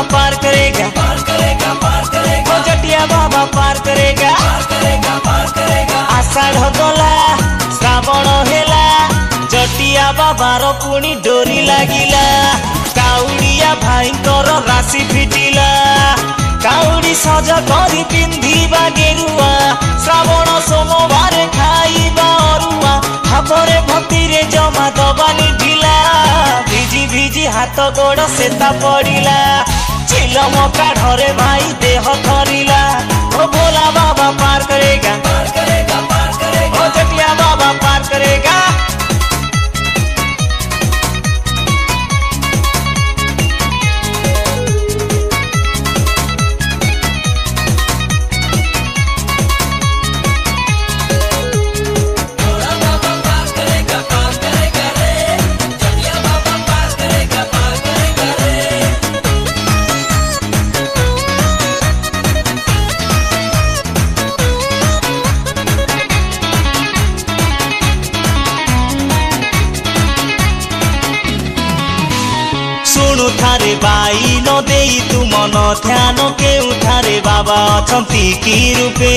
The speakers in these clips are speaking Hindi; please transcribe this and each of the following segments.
पार करेगा, ओ जटिया बाबा पार करेगा। आषाढ़ गला श्रावण हेला, जटिया बाबार पुणी डोरी लागिला। काउड़िया भाईंकर राशि फिटिला, काउड़ी सज करी पिंधिबा गेरुआ। श्रावण सोमवार खाइबा अरुआ, हापरे भक्तिरे जमा दबानी ढिला। भिजी भिजी हाथ गोड़ सेता पड़िला, चिलम काढ़रे भाई देह थरिला। ओ भोला बाबा पार करेगा, ओ जटिया बाबा पार करेगा। शुणु थारे बाई न देई तू मन ध्यान, केउठारे बाबा अछंती की रूपे।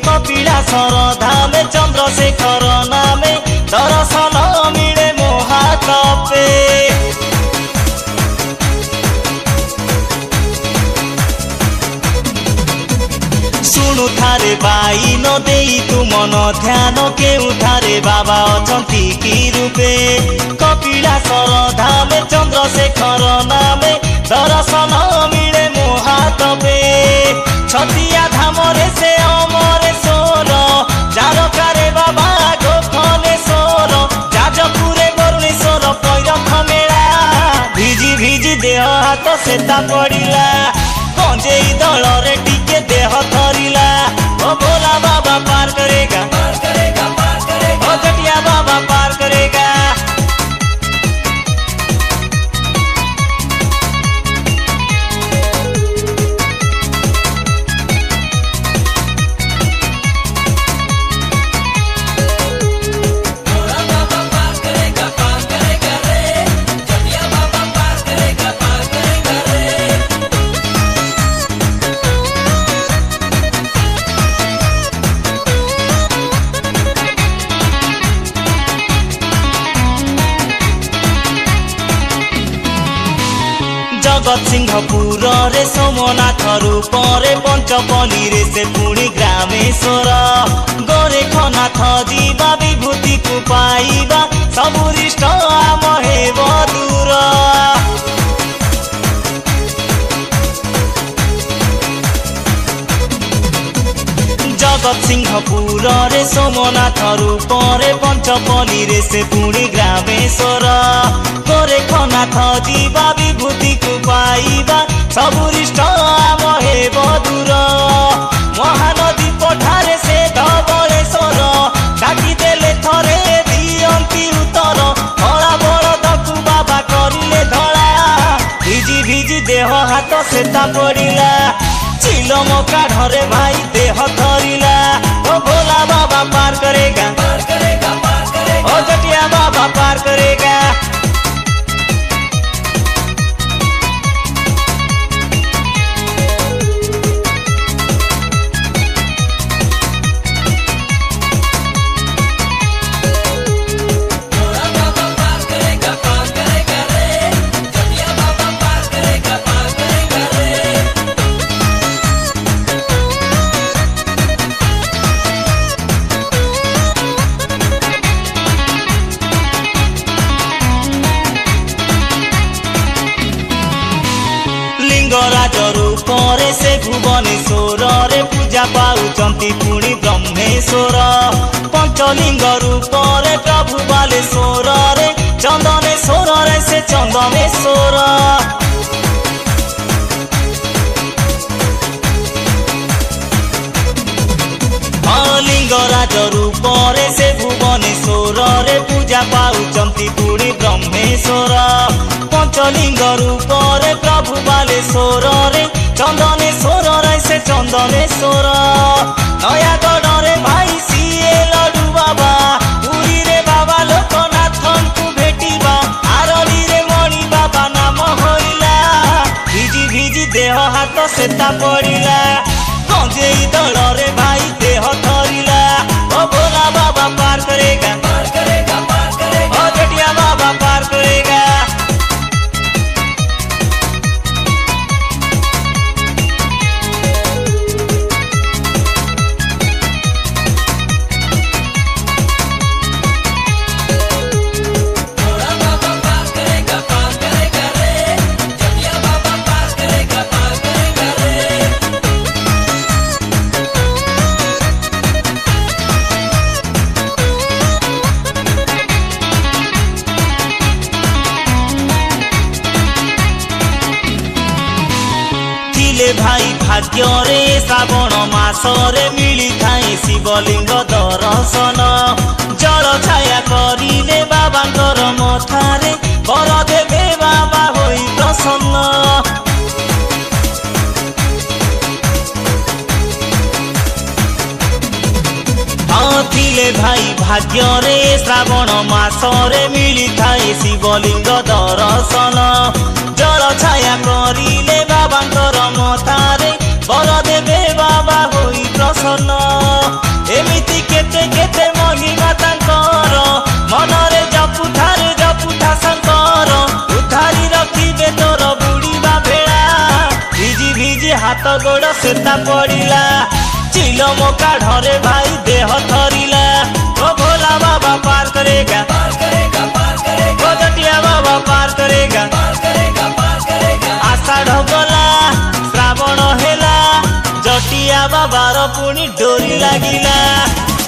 कपिलासर धामे चंद्रशेखर नामे, दर्शन मिले मोहातपे। शुणु थारे बाई न देई तू मन ध्यान, केउठारे बाबा अछंती की रूपे। कपिलासर धामे चंद्रशेखर नामे, दर्शन मिले मोहातपे। छतिया धामरे से अमरेश्वर, जारकारे बाबा गोखनेश्वर। जाजपुरे गरुणेश्वर पैरख मेला, भिजी भिजी देह हाथ सेता पड़िला। गंजेई दलरे टिके देह थरिला। ओ भोला बाबा पार करेगा, ओ जटिया बाबा पार करेगा। जगत सिंहपुर रे सोमनाथ रूपरे, पंचपली रे से पुणी ग्रामेश्वर। गोरेखनाथ जीवा विभूति को पाइबा, सबुरिष्ट आम हेब दूर। जगत सिंहपुर रे सोमनाथ रूपरे, पंचपली रे से पुणी ग्रामेश्वर। गोरेखनाथ जीवा विभूति को पाइबा, सबुरिष्ट आम हेब दूर। महानदी पठारे से धवलेश्वर, डाकी देले थरे दियंती उत्तर। धला बलदकु बाबा करिले धला, भिजी भिजी देह हाथ सेता पड़िला। चिलम काढ़रे भाई देह थरिला। ओ भोला बाबा पार करेगा, ओ जटिया बाबा पार करेगा। लिंगराज रूपरे से भुवनेश्वर रे, पूजा पाउचंती पुणी ब्रह्मेश्वर। पंचलिंग रूपरे प्रभु बालेश्वर रे, चंदनेश्वर रे से चंदनेश्वर। लिंगराज रूपरे से भुवनेश्वर रे, पूजा पाउचंती पुणी ब्रह्मेश्वर। पंचलिंग रूपरे प्रभु बालेश्वर रे, चंदनेश्वर रे से चंदनेश्वर। नयागढ़ रे भाई सीए लडू बाबा, पुरी रे बाबा लोकनाथन को भेटिबा। आरली रे मणि बाबा नाम होइला, भिजी भिजी सेता पड़िला गंजेई दल रे भाई देह थरिला ओ भोला बाबा पार करेगा ओ जटिया बाबा पार करेगा। भाई भाग्य रे श्रावण मासरे मिली थाई शिवलिंग दर्शन जल छाया करिले बाबांकर मथारे बर देवे बाबा होई प्रसन्न। थिले भाई भाग्य रे श्रावण मासरे मिली थाई शिवलिंग दर्शन जल छाया करिले बाबांकर मथारे बर देवे बाबा होई प्रसन्न। एमिति केते केते महिमा तांकर मनरे जपुथा शंकर उधारी रखिबे तोर बुढ़ीबा भेड़ा भिजी भिजी हाथ गोड़ सेता पड़िला चिलम काढ़रे भाई देह थरिला ओ भोला बाबा पार करेगा ओ जटिया बाबा पार करेगा। आषाढ़ गला श्रावण हेला जटिया बाबार पुणी डोरी लागिला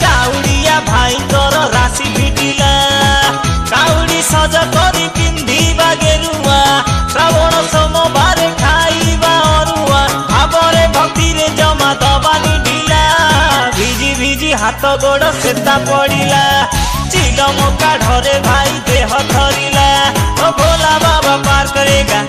काउड़िया भाईकर राशि फिटिला काउड़ी सज करी पिंधिबा गेरुआ श्रावण सोमवार खाइबा अरुआ भावरे भक्ति रे जमा दबानी ढिला भिजी भिजी हाथ गोड़ सेता पड़िला चिलम काढ़रे भाई देह थरिला ओ भोला बाबा पार करेगा।